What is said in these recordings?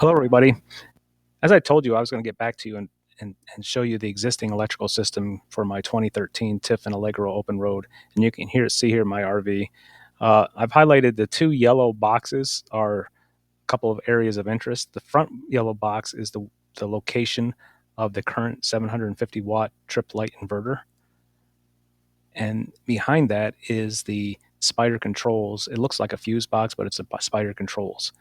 Hello, everybody. As I told you, I was going to get back to you and show you the existing electrical system for my 2013 Tiff and Allegro open road. And you can see here my RV. I've highlighted the two yellow boxes are a couple of areas of interest. The front yellow box is the location of the current 750 watt trip light inverter. And behind that is the spider controls. It looks like a fuse box, but it's a spider controls.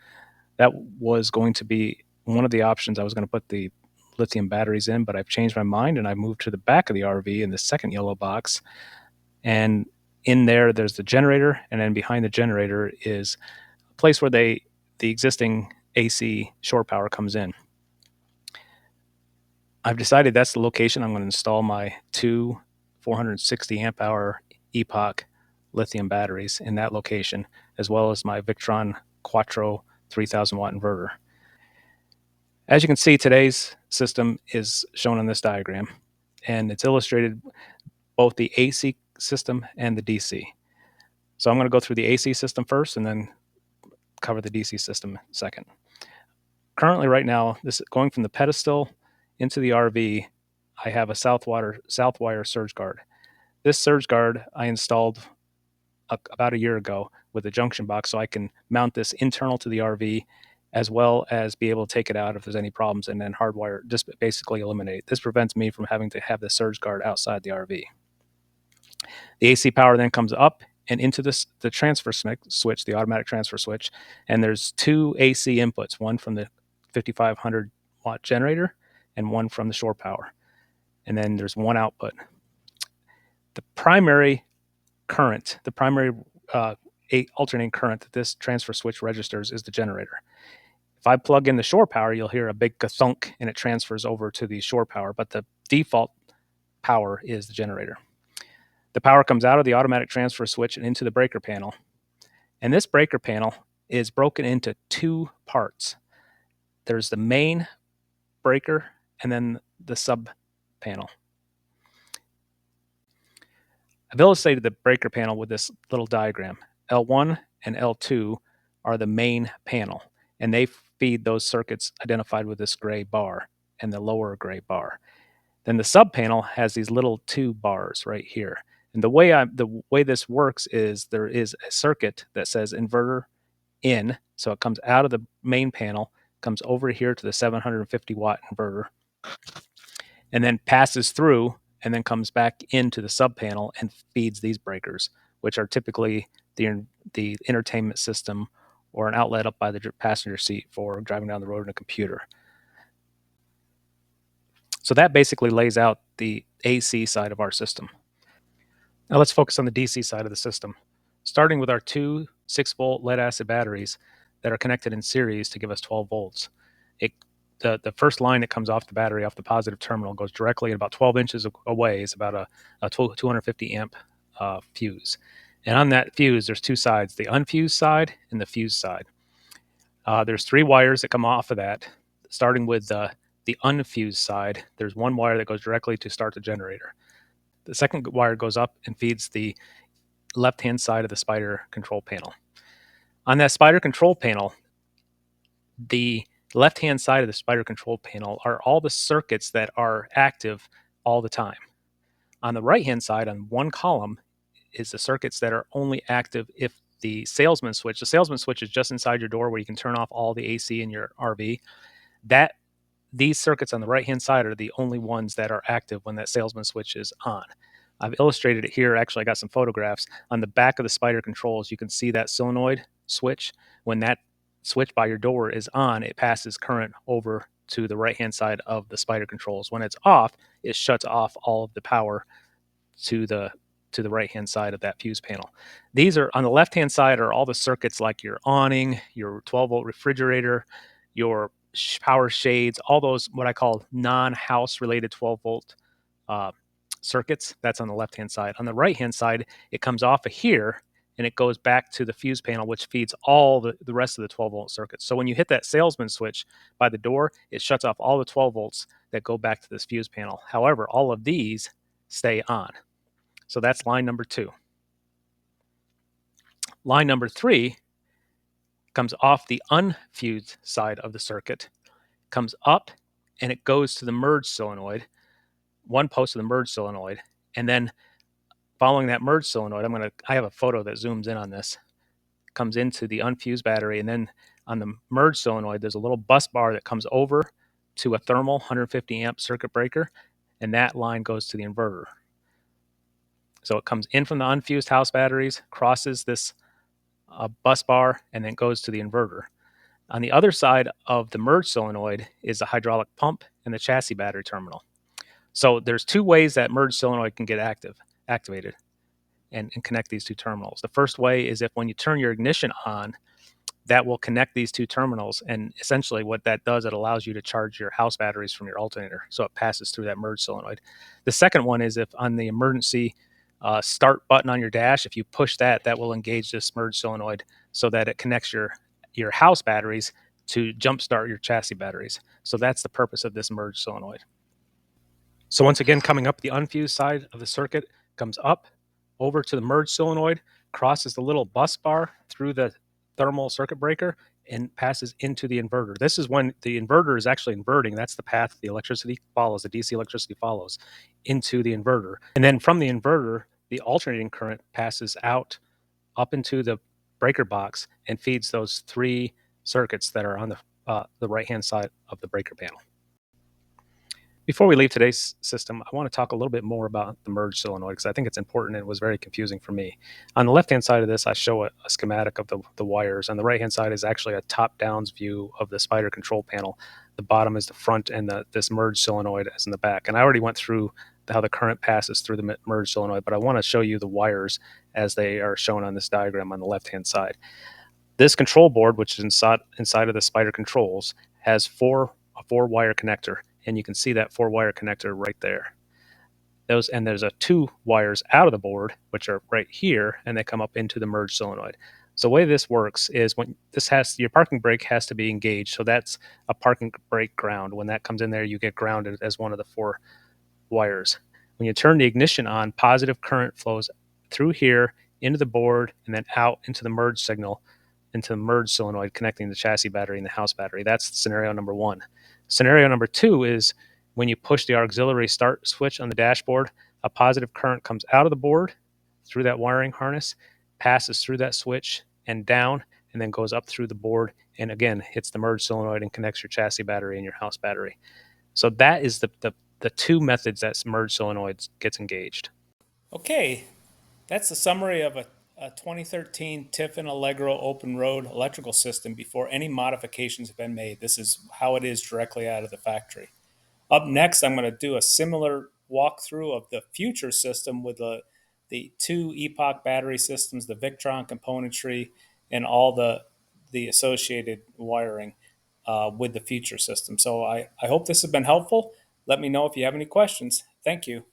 That was going to be one of the options. I was going to put the lithium batteries in, but I've changed my mind and I moved to the back of the RV in the second yellow box. And in there's the generator, and then behind the generator is a place where the existing AC shore power comes in. I've decided that's the location I'm going to install my two 460 amp hour Epoch lithium batteries in that location, as well as my Victron Quattro 3000 watt inverter. As you can see, today's system is shown on this diagram, and it's illustrated both the AC system and the DC. So I'm going to go through the AC system first and then cover the DC system second. Currently, right now, this going from the pedestal into the RV, I have a Southwire surge guard. This surge guard I installed about a year ago with a junction box, so I can mount this internal to the RV, as well as be able to take it out if there's any problems, and then hardwire, just basically eliminate it. This prevents me from having to have the surge guard outside the RV. The AC power then comes up and into the transfer switch, the automatic transfer switch, and there's two AC inputs, one from the 5500 watt generator and one from the shore power. And then there's one output. The primary current, the primary alternating current that this transfer switch registers is the generator. If I plug in the shore power, you'll hear a big thunk and it transfers over to the shore power, but the default power is the generator. The power comes out of the automatic transfer switch and into the breaker panel. And this breaker panel is broken into two parts. There's the main breaker and then the sub panel. I've illustrated the breaker panel with this little diagram. L1 and L2 are the main panel, and they feed those circuits identified with this gray bar and the lower gray bar. Then the sub panel has these little two bars right here. And the way this works is there is a circuit that says inverter in, so it comes out of the main panel, comes over here to the 750 watt inverter, and then passes through and then comes back into the sub panel and feeds these breakers, which are typically the entertainment system or an outlet up by the passenger seat for driving down the road in a computer. So that basically lays out the AC side of our system. Now let's focus on the DC side of the system, starting with our two 6-volt lead acid batteries that are connected in series to give us 12 volts. The first line that comes off the battery, off the positive terminal, goes directly about 12 inches away, is about a 250 amp fuse. And on that fuse, there's two sides, the unfused side and the fused side. There's three wires that come off of that, starting with the unfused side. There's one wire that goes directly to start the generator. The second wire goes up and feeds the left-hand side of the spider control panel. On that spider control panel, the left-hand side of the spider control panel are all the circuits that are active all the time. On the right-hand side, on one column, is the circuits that are only active if the salesman switch is just inside your door where you can turn off all the AC in your RV. These circuits on the right-hand side are the only ones that are active when that salesman switch is on. I've illustrated it here. Actually, I got some photographs. On the back of the spider controls, you can see that solenoid switch. When that switch by your door is on, it passes current over to the right-hand side of the spider controls. When it's off, it shuts off all of the power to the right-hand side of that fuse panel. These are on the left-hand side are all the circuits like your awning, your 12-volt refrigerator, your power shades, all those what I call non-house related 12-volt circuits. That's on the left-hand side. On the right-hand side, it comes off of here and it goes back to the fuse panel, which feeds all the rest of the 12-volt circuits. So when you hit that salesman switch by the door, it shuts off all the 12 volts that go back to this fuse panel. However, all of these stay on. So that's line number 2. Line number 3 comes off the unfused side of the circuit, comes up, and it goes to the merge solenoid, one post of the merge solenoid, and then following that merge solenoid, I have a photo that zooms in on this, comes into the unfused battery, and then on the merge solenoid, there's a little bus bar that comes over to a thermal 150 amp circuit breaker, and that line goes to the inverter. So it comes in from the unfused house batteries, crosses this bus bar, and then goes to the inverter. On the other side of the merge solenoid is a hydraulic pump and the chassis battery terminal. So there's two ways that merge solenoid can get activated and connect these two terminals. The first way is if when you turn your ignition on, that will connect these two terminals. And essentially what that does, it allows you to charge your house batteries from your alternator. So it passes through that merge solenoid. The second one is if on the emergency start button on your dash, if you push that, that will engage this merge solenoid so that it connects your house batteries to jumpstart your chassis batteries. So that's the purpose of this merge solenoid. So once again, coming up the unfused side of the circuit, comes up over to the merge solenoid, crosses the little bus bar through the thermal circuit breaker, and passes into the inverter. This is when the inverter is actually inverting. That's the path the electricity follows, the DC electricity follows into the inverter. And then from the inverter, the alternating current passes out up into the breaker box and feeds those three circuits that are on the right-hand side of the breaker panel. Before we leave today's system, I want to talk a little bit more about the merge solenoid because I think it's important and it was very confusing for me. On the left-hand side of this, I show a schematic of the wires. On the right-hand side is actually a top-down view of the spider control panel. The bottom is the front and this merge solenoid is in the back. And I already went through how the current passes through the merge solenoid, but I want to show you the wires as they are shown on this diagram on the left-hand side. This control board, which is inside of the spider controls, has a four-wire connector. And you can see that four-wire connector right there. And there's 2 wires out of the board, which are right here, and they come up into the merge solenoid. So the way this works is when your parking brake has to be engaged. So that's a parking brake ground. When that comes in there, you get grounded as one of the 4 wires. When you turn the ignition on, positive current flows through here into the board and then out into the merge signal, into the merge solenoid connecting the chassis battery and the house battery. That's scenario number 1. Scenario number 2 is when you push the auxiliary start switch on the dashboard, a positive current comes out of the board through that wiring harness, passes through that switch and down, and then goes up through the board and again hits the merge solenoid and connects your chassis battery and your house battery. So that is the 2 methods that merge solenoids gets engaged. Okay, that's the summary of a 2013 Tiffin Allegro open road electrical system before any modifications have been made. This is how it is directly out of the factory. Up next, I'm going to do a similar walkthrough of the future system with the 2 Epoch battery systems, the Victron componentry, and all the associated wiring with the future system. So I hope this has been helpful. Let me know if you have any questions. Thank you.